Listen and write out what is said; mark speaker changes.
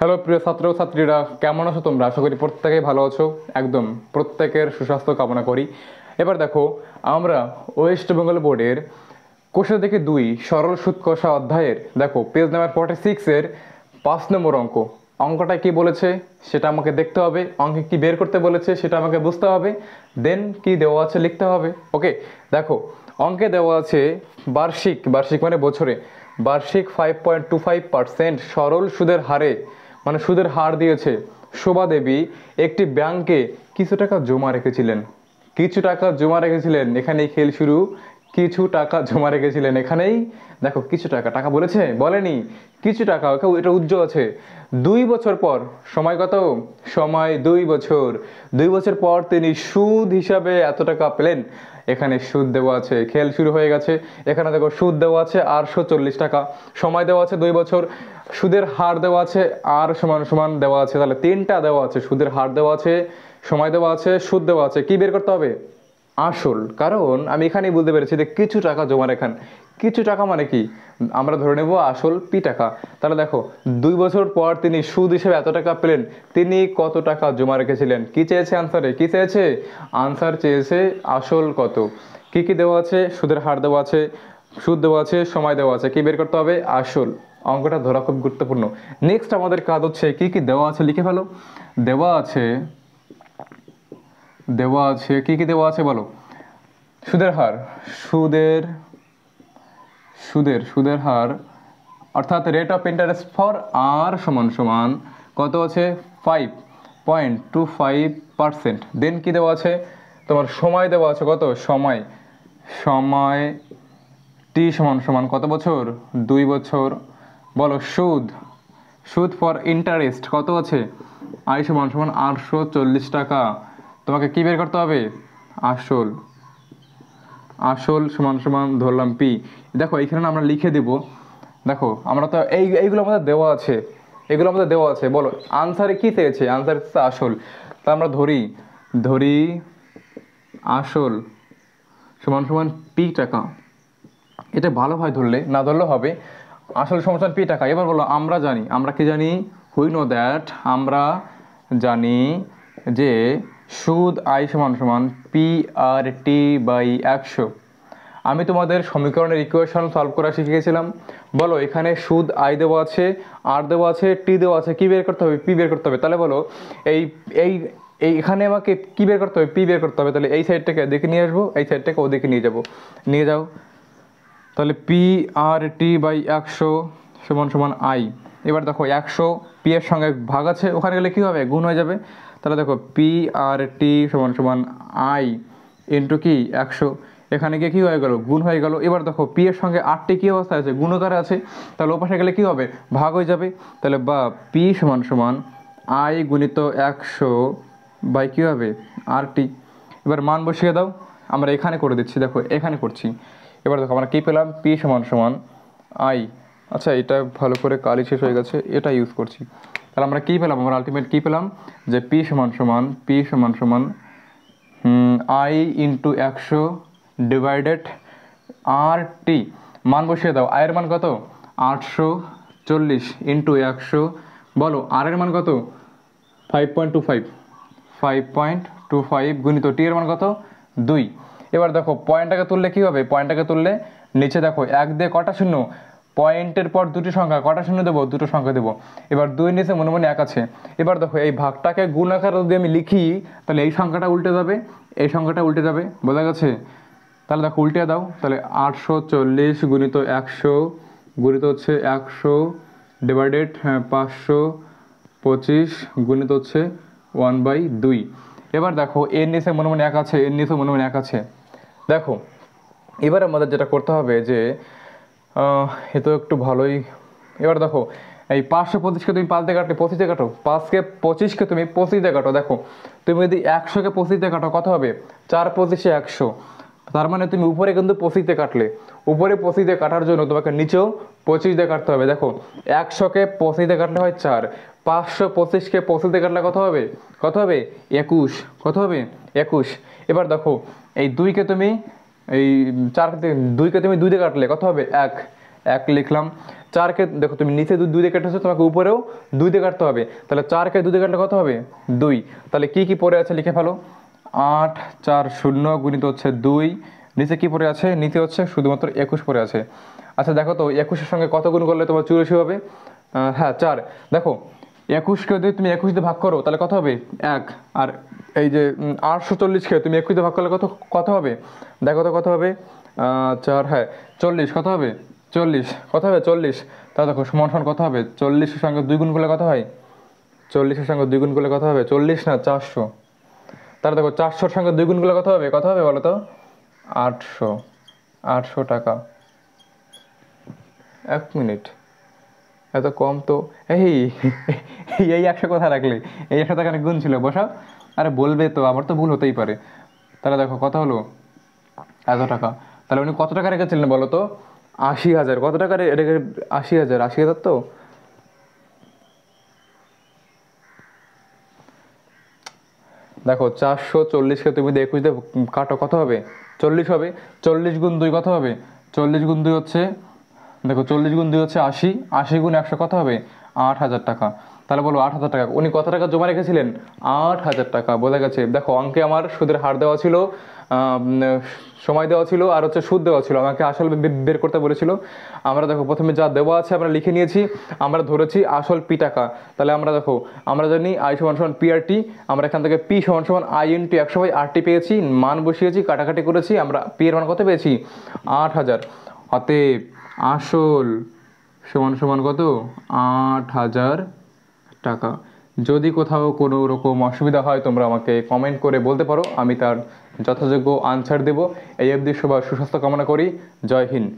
Speaker 1: Hello প্রিয় ছাত্র ছাত্রীরা, কেমন আছো তোমরা? আশা করি প্রত্যেকেই ভালো আছো। একদম প্রত্যেকের সুস্বাস্থ্য কামনা করি। এবার দেখো, আমরা ওয়েস্ট বেঙ্গল বোর্ডের কোষা থেকে 2 সরল সুদ কষা অধ্যায়ের দেখো পেজ নাম্বার 46-এর 5 নম্বর অঙ্কটা কি বলেছে সেটা আমাকে দেখতে হবে। অঙ্কে কি বের করতে বলেছে সেটা আমাকে বুঝতে হবে, দেন কি দেওয়া আছে লিখতে হবে। ওকে, দেখো অঙ্কে দেওয়া আছে বার্ষিক বার্ষিক মানে বছরে বার্ষিক 5.25% সরল সুদের হারে, মানে সুদের হার দিয়েছে। শোভা দেবী একটি ব্যাংকে কিছু টাকা জমা রেখেছিলেন। কিছু টাকা জমা রেখেছিলেন, এখানেই খেল শুরু। কিছু টাকা জমা রেখেছিলেন, এখানেই দেখো কিছু টাকা টাকা বলেছে, বলেনি কিছু টাকা, এটা উজ্জ্বল আছে। 2 বছর পর, সময় কত? সময় 2 বছর। 2 বছর পর তিনি সুদ হিসাবে এত টাকা পেলেন। এখানে সুদ দেওয়া আছে, খেল শুরু হয়ে গেছে। এখানে দেখো সুদ দেওয়া আছে 840 টাকা, সময় দেওয়া আছে 2 বছর, সুদের হার দেওয়া আছে আর সমান সমান দেওয়া আছে। তাহলে 3টা দেওয়া আছে, সুদের হার দেওয়া আছে, সময় দেওয়া আছে, সুদ দেওয়া আছে। কি বের করতে হবে? আসল। কারণ আমি এখানেই বুঝতে পেরেছি যে কিছু টাকা জমা রেখেন। কিছু টাকা মানে কি, আমরা ধরে নেব আসল পি টাকা। তাহলে দেখো 2 বছর পর তিনি সুদ হিসেবে এত টাকা পেলেন, তিনি কত টাকা জমা রেখেছিলেন। কি চেয়েছে আনসারে? কি চেয়েছে? আনসার চেয়েছে আসল কত। কি কি দেওয়া আছে? সুদের হার দেওয়া আছে, সুদ দেওয়া আছে, সময় দেওয়া আছে। কি বের করতে হবে? আসল। অঙ্কটা ধরা খুব গুরুত্বপূর্ণ। নেক্সট আমাদের কাজ হচ্ছে কি কি দেওয়া আছে লিখে ফেলো। দেওয়া আছে কি কি দেওয়া আছে বলো। সুদের হার, সুদের সুদের সুদের হার অর্থাৎ রেট অফ ইন্টারেস্ট ফর আর সমান সমান কত আছে? 5.25%। দেন কি দেওয়া আছে? তোমার সময় দেওয়া আছে কত? সময় সময় টি সমান সমান কত বছর? 2 বছর। বলো সুদ, সুদ ফর ইন্টারেস্ট কত আছে? আই সমান সমান 840 টাকা। তোমাকে কি বের করতে হবে? আসল। আসল সমান সমান ধরলাম পি। দেখো এইখানে আমরা লিখে দেব। দেখো আমরা তো এইগুলো আমাদের দেওয়া আছে, এগুলো আমাদের দেওয়া আছে। বলো আনসারে কি চেয়েছে? আনসার আসল। তা আমরা ধরি আসল সমান সমান পি টাকা। এটা ভালো হয়, ধরলে না ধরলেও হবে। আসল সমান সমান পি টাকা। এবার বলো আমরা জানি, আমরা কি জানি? হুই নো দ্যাট, আমরা জানি যে সুদ আই সমান সমান পি আর টি বাই 100। আমি তোমাদের সমীকরণের ইকুয়েশন সলভ করা শিখিয়েছিলাম। বলো এখানে সুদ আই দেওয়া আছে, আর দেওয়া আছে, টি দেওয়া আছে। কি বের করতে হবে? পি বের করতে হবে। তাহলে বলো এই এই এখানে আমাকে কি বের করতে হবে? পি বের করতে হবে। তাহলে এই সাইডটাকে এদিকে নিয়ে আসবো, এই সাইডটাকে ওদিকে নিয়ে যাবো, নিয়ে যাও। তাহলে পি আর টি বাই 100 সমান সমান আই। এবার দেখো 100 পি এর সঙ্গে ভাগ আছে, ওখানে গেলে কী হবে? গুণ হয়ে যাবে। তাহলে দেখো পি আর টি সমান সমান আই ইন্টু কি 100, এখানে গিয়ে কী হয়ে গেল? গুণ হয়ে গেল। এবার দেখো পি এর সঙ্গে আরটি কী অবস্থায় আছে? গুণকারে আছে। তাহলে ওপাশে গেলে কী হবে? ভাগ হয়ে যাবে। তাহলে বা পি সমান সমান আই গুণিত 100 বাই কী হবে? আর টি। এবার মান বসিয়ে দাও। আমরা এখানে করে দিচ্ছি, দেখো এখানে করছি। এবার দেখো আমরা কী পেলাম? পি সমান সমান আই। আচ্ছা, এটা ভালো করে কালি শেষ হয়ে গেছে, এটা ইউজ করছি। তাহলে আমরা কী পেলাম? আমরা আলটিমেট কী পেলাম? যে পি সমান সমান আই ইন্টু 100 ডিভাইডেড আর টি। মান বসিয়ে দাও। আয়ের মান কত? 840 ইন্টু 100। বলো আর এর মান কত? 5.25 গুণিত টি এর মান কত? 2। এবার দেখো পয়েন্টটাকে তুললে কী হবে? পয়েন্টটাকে তুললে নিচে দেখো 1 দিয়ে কটা শূন্য? পয়েন্টের পর দুটি সংখ্যা, কটা শূন্য দেবো? দুটো সংখ্যা দেবো। এবার 2 নিচে মনে মনে 1 আছে। এবার দেখো এই ভাগটাকে গুণ আকারে যদি আমি লিখি, তাহলে এই সংখ্যাটা উল্টে যাবে, এই সংখ্যাটা উল্টে যাবে। বোঝা গেছে? তাহলে দেখো উল্টে দাও। তাহলে 840 গুণিত 100 গুণিত হচ্ছে 100 ডিভাইডেড 525 গুণিত হচ্ছে 1/2। এবার দেখো এর নিচে মনে মনে 1 আছে, এর নিচে মনে মনে 1 আছে। দেখো এবার আমাদের যেটা করতে হবে যে এ তো একটু ভালোই। এবার দেখো এই 525কে তুমি 5 দিয়ে কাটলে 25 দিয়ে কাটো, 5কে 25কে তুমি 25 দিয়ে কাটো। দেখো তুমি যদি 100কে 25 দিয়ে কাটো কত হবে? 4 25 100। তার মানে তুমি উপরে কিন্তু 25 দিয়ে কাটলে, উপরে 25 দিয়ে কাটার জন্য তোমাকে নিচেও 25 দিয়ে কাটতে হবে। দেখো 100কে 25 দিয়ে কাটলে হয় 4, 525কে 25 দিয়ে কাটলে কত হবে? কত হবে? 21। কত হবে? 21। এবার দেখো এই 2কে তুমি এই 2কে তুমি 2 দিয়ে কাটলে কত হবে? 1 লিখলাম। 4কে দেখো তুমি নিচে 2 দিয়ে কাটতেছো, তোমাকে উপরেও 2 দিয়ে কাটতে হবে, তাহলে 4কে 2 দিয়ে কাটলে কত হবে 2। তাহলে কি কি পড়ে আছে লিখে ফেলো, 8 4 0 গুণিত হচ্ছে 2, নিচে কি পড়ে আছে, নিচে হচ্ছে শুধুমাত্র 21 পড়ে আছে। আচ্ছা দেখো তো 21-এর সঙ্গে কত গুণ করলে তোমার 84 হবে, হ্যাঁ 4। দেখো 21কে যদি তুমি 21 দিয়ে ভাগ করো তাহলে কত হবে 1, আর এই যে 840কে তুমি 21 দিয়ে ভাগ করলে কত কত হবে, দেখো তো কত হবে 4, হ্যাঁ 40, কত হবে 40, কত হবে 40। তাহলে দেখো সমান সমান কত হবে, 40-এর সঙ্গে 2 গুণ করলে কত হয়, 40-এর সঙ্গে 2 গুণ করলে কত হবে 40 না 400। তাহলে দেখো 400-র সঙ্গে 2 গুণ করলে কত হবে বলো তো, 800, 800 টাকা। 1 মিনিট, এত কম তো, এই এই 100 কথা রাখলে, এই 100 টাকা গুণ ছিল, বসাও। আরে বলবে তো, আমার তো ভুল হতেই পারে। তাহলে দেখো কত হলো, এত টাকা। তাহলে উনি কত টাকা রেখেছিলেন বলো তো, 80,000। কত টাকা রেখে, 80,000, 80,000 তো। দেখো 440কে তুমি 21 দিয়ে কাটো, কত হবে 40 হবে, 40 গুণ 2 কত হবে, 40 গুণ 2 হচ্ছে, দেখো 40 গুণ 2 হচ্ছে 80, 80 গুণ 100 কত হবে 8,000 টাকা। তাহলে বলো 8,000 টাকা, উনি কত টাকা জমা রেখেছিলেন 8,000 টাকা, বোঝা গেছে। দেখো অঙ্কে আমার সুদের হার দেওয়া ছিল, সময় দেওয়া ছিল, আর হচ্ছে সুদ দেওয়া ছিল, আমাকে আসল বের করতে বলেছিল। আমরা দেখো প্রথমে যা দেওয়া আছে আমরা লিখে নিয়েছি, আমরা ধরেছি আসল পি টাকা। তাহলে আমরা দেখো, আমরা জানি আই সমান সমান পি আর টি, আমরা এখান থেকে পি সমান সমান আই ইন্টু 100/RT পেয়েছি, মান বসিয়েছি, কাটাকাটি করেছি, আমরা পি এর মান কত পেয়েছি 8,000। অতএব আসল সমান সমান কত 8,000 টাকা। যদি কোথাও কোনো রকম অসুবিধা হয় তোমরা আমাকে কমেন্ট করে বলতে পারো, আমি তার যথাযোগ্য আনসার দেব। এই অবধি সবার সুস্বাস্থ্য কামনা করি। জয় হিন্দ।